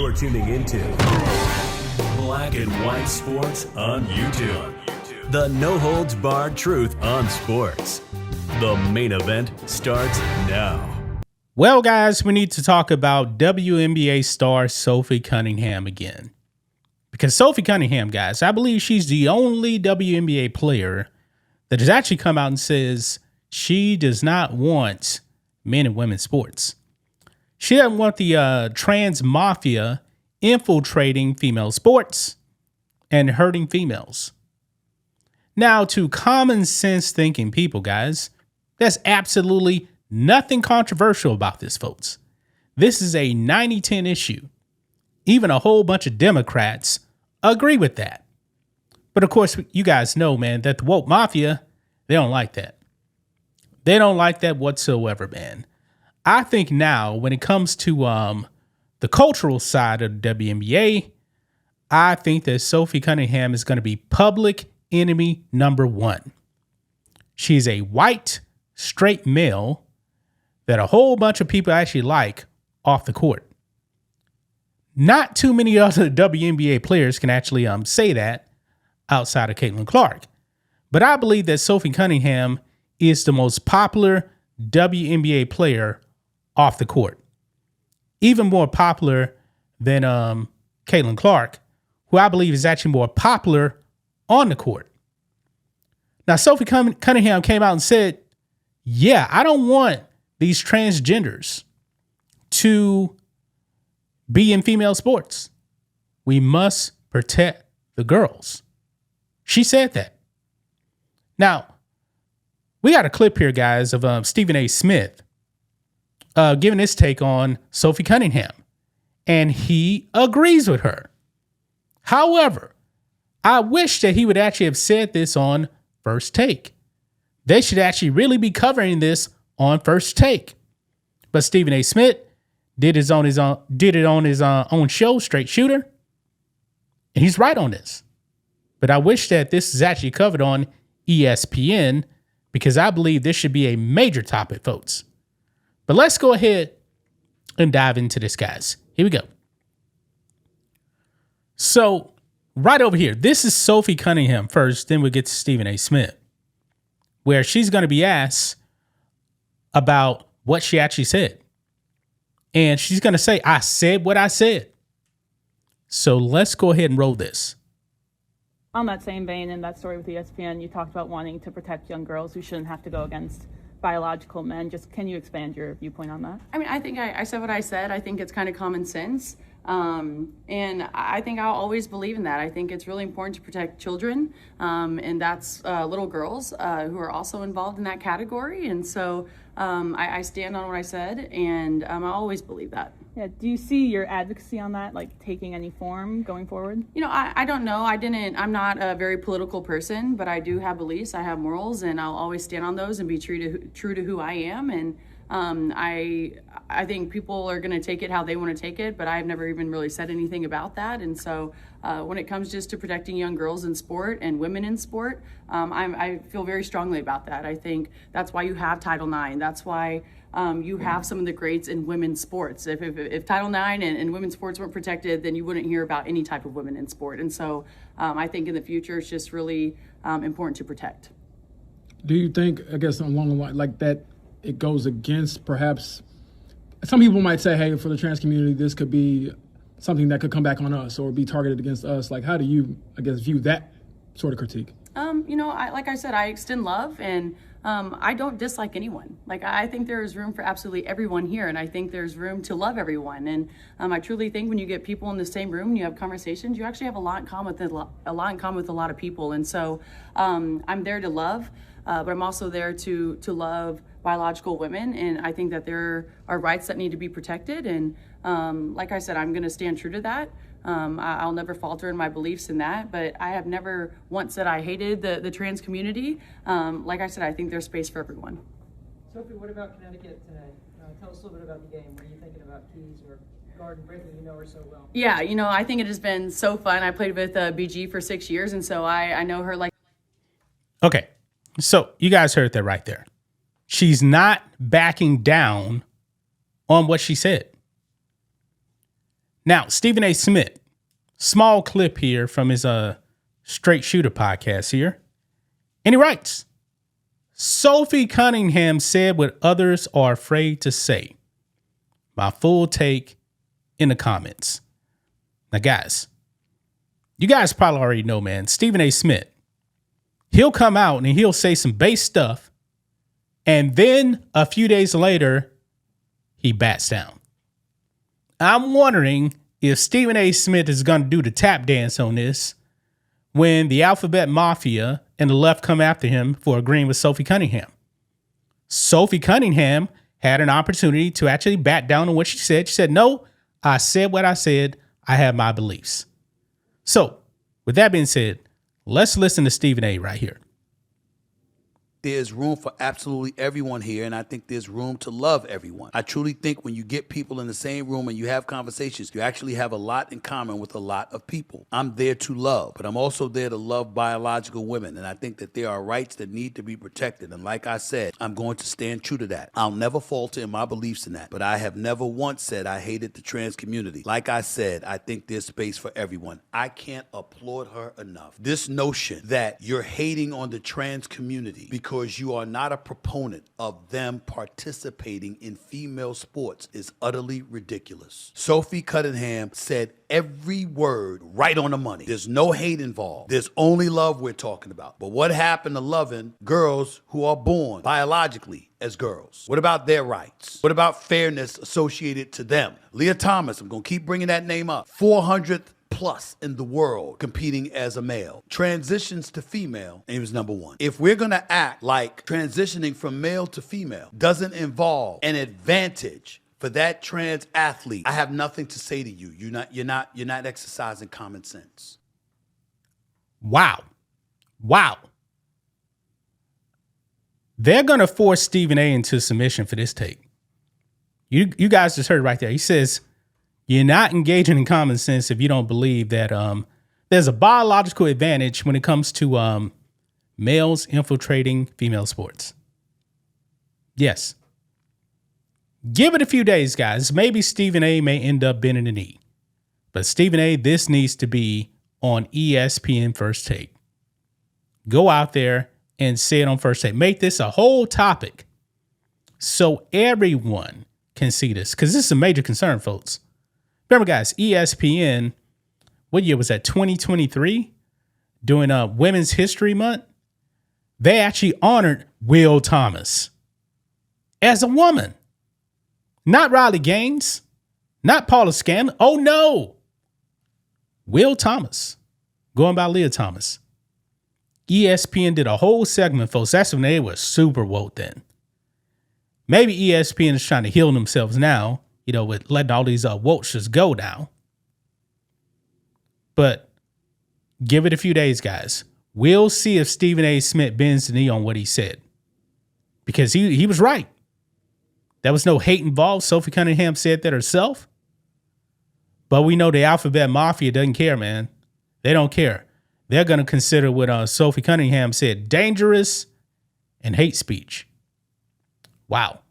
You're tuning into Black and White Sports on YouTube. The no-holds-barred truth on sports. The main event starts now. Well, guys, we need to talk about WNBA star Sophie Cunningham again. Because Sophie Cunningham, guys, I believe she's the only WNBA player that has actually come out and says she does not want men and women's sports. She doesn't want the trans mafia infiltrating female sports and hurting females. Now, to common sense thinking people, guys, there's absolutely nothing controversial about this, folks. This is a 90-10 issue. Even a whole bunch of Democrats agree with that. But of course, you guys know, man, that the woke mafia, they don't like that. They don't like that whatsoever, man. I think now when it comes to the cultural side of the WNBA, I think that Sophie Cunningham is going to be public enemy number one. She's a white, straight male that a whole bunch of people actually like off the court. Not too many other WNBA players can actually say that outside of Caitlin Clark. But I believe that Sophie Cunningham is the most popular WNBA player off the court. Even more popular than Caitlin Clark, who I believe is actually more popular on the court. Now, Sophie Cunningham came out and said, yeah, I don't want these transgenders to be in female sports. We must protect the girls. She said that. Now, we got a clip here, guys, of Stephen A. Smith giving his take on Sophie Cunningham, and he agrees with her. However, I wish that he would actually have said this on First Take. They should actually really be covering this on First Take. But Stephen A. Smith did it on his own show, Straight Shooter, and he's right on this. But I wish that this is actually covered on ESPN, because I believe this should be a major topic, folks. But let's go ahead and dive into this, guys. Here we go. So right over here, this is Sophie Cunningham first, then we'll get to Stephen A. Smith, where she's going to be asked about what she actually said. And she's going to say, I said what I said. So let's go ahead and roll this. On that same vein, in that story with ESPN, you talked about wanting to protect young girls who shouldn't have to go against biological men. Just can you expand your viewpoint on that? I mean, I think I said what I said. I think it's kind of common sense. And I think I'll always believe in that. I think it's really important to protect children. And that's little girls who are also involved in that category. And so I stand on what I said, and I always believe that. Yeah. Do you see your advocacy on that, like, taking any form going forward? You know, I don't know. I'm not a very political person, but I do have beliefs. I have morals, and I'll always stand on those and be true to who I am. And I think people are going to take it how they want to take it, but I've never even really said anything about that. And so when it comes just to protecting young girls in sport and women in sport, I feel very strongly about that. I think that's why you have Title IX. That's why you have some of the greats in women's sports. If Title IX and women's sports weren't protected, then you wouldn't hear about any type of women in sport. And so I think in the future, it's just really important to protect. Do you think, I guess along the line like that, it goes against perhaps, some people might say, hey, for the trans community, this could be something that could come back on us or be targeted against us. Like, how do you, I guess, view that sort of critique? You know, like I said, I extend love, and I don't dislike anyone. Like, I think there's room for absolutely everyone here, and I think there's room to love everyone. And I truly think when you get people in the same room and you have conversations, you actually have a lot in common with a lot of people. And so I'm there to love, but I'm also there to love biological women, and I think that there are rights that need to be protected. And like I said, I'm going to stand true to that. I'll never falter in my beliefs in that, but I have never once said I hated the trans community. Like I said, I think there's space for everyone. Sophie, what about Connecticut tonight? Tell us a little bit about the game. What are you thinking about Keys or Garden Brittany? You know her so well. Yeah, you know, I think it has been so fun. I played with BG for 6 years, and so I know her like. Okay, so you guys heard that right there. She's not backing down on what she said. Now, Stephen A. Smith, small clip here from his Straight Shooter podcast here. And he writes, Sophie Cunningham said what others are afraid to say. My full take in the comments. Now, guys, you guys probably already know, man, Stephen A. Smith, he'll come out and he'll say some base stuff. And then a few days later, he bats down. I'm wondering if Stephen A. Smith is going to do the tap dance on this when the Alphabet Mafia and the left come after him for agreeing with Sophie Cunningham. Sophie Cunningham had an opportunity to actually bat down on what she said. She said, no, I said what I said. I have my beliefs. So with that being said, let's listen to Stephen A. right here. There's room for absolutely everyone here, and I think there's room to love everyone. I truly think when you get people in the same room and you have conversations, you actually have a lot in common with a lot of people. I'm there to love, but I'm also there to love biological women, and I think that there are rights that need to be protected. And like I said, I'm going to stand true to that. I'll never falter in my beliefs in that, but I have never once said I hated the trans community. Like I said, I think there's space for everyone. I can't applaud her enough. This notion that you're hating on the trans community because you are not a proponent of them participating in female sports is utterly ridiculous. Sophie Cunningham said every word right on the money. There's no hate involved. There's only love we're talking about. But what happened to loving girls who are born biologically as girls? What about their rights? What about fairness associated to them? Leah Thomas, I'm going to keep bringing that name up. 400th plus in the world competing as a male, transitions to female, and he was number one. If we're gonna act like transitioning from male to female doesn't involve an advantage for that trans athlete, I have nothing to say to you. You're not exercising common sense. Wow. They're gonna force Stephen A. into submission for this take. You guys just heard right there. He says, you're not engaging in common sense if you don't believe that there's a biological advantage when it comes to males infiltrating female sports. Yes. Give it a few days, guys. Maybe Stephen A. may end up bending the knee. But Stephen A., this needs to be on ESPN First Take. Go out there and say it on First Take. Make this a whole topic so everyone can see this, because this is a major concern, folks. Remember, guys, ESPN, what year was that, 2023? Doing Women's History Month. They actually honored Will Thomas as a woman. Not Riley Gaines, not Paula Scanlon. Oh, no. Will Thomas, going by Leah Thomas. ESPN did a whole segment, folks. That's when they were super woke then. Maybe ESPN is trying to heal themselves now, you know, with letting all these wokes go now. But give it a few days, guys. We'll see if Stephen A. Smith bends the knee on what he said. Because he was right. There was no hate involved. Sophie Cunningham said that herself. But we know the Alphabet Mafia doesn't care, man. They don't care. They're going to consider what Sophie Cunningham said dangerous and hate speech. Wow.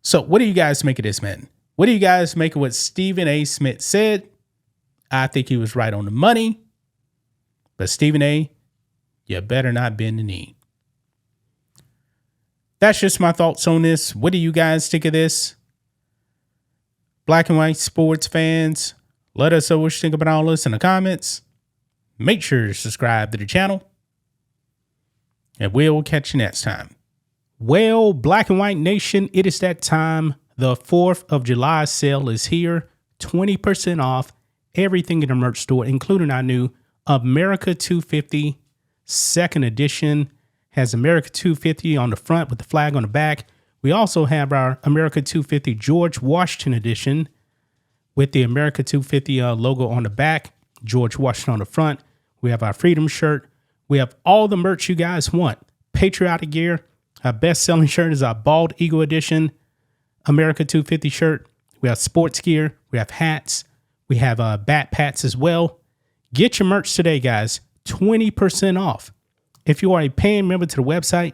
So what do you guys make of this, man? What do you guys make of what Stephen A. Smith said? I think he was right on the money. But Stephen A., you better not bend the knee. That's just my thoughts on this. What do you guys think of this? Black and white sports fans, let us know what you think about all this in the comments. Make sure to subscribe to the channel. And we'll catch you next time. Well, Black and White Nation, it is that time. The 4th of July sale is here. 20% off everything in the merch store, including our new America 250 second edition. Has America 250 on the front with the flag on the back. We also have our America 250 George Washington edition with the America 250 logo on the back, George Washington on the front. We have our Freedom shirt. We have all the merch you guys want. Patriotic gear. Our best-selling shirt is our Bald Eagle edition America 250 shirt. We have sports gear. We have hats. We have bat pats as well. Get your merch today, guys. 20% off. If you are a paying member to the website,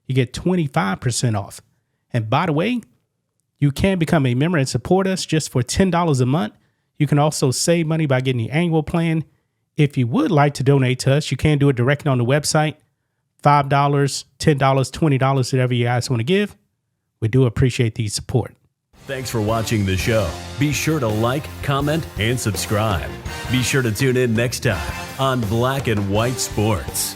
you get 25% off. And by the way, you can become a member and support us just for $10 a month. You can also save money by getting the annual plan. If you would like to donate to us, you can do it directly on the website. $5, $10, $20, whatever you guys want to give. We do appreciate the support. Thanks for watching the show. Be sure to like, comment, and subscribe. Be sure to tune in next time on Black and White Sports.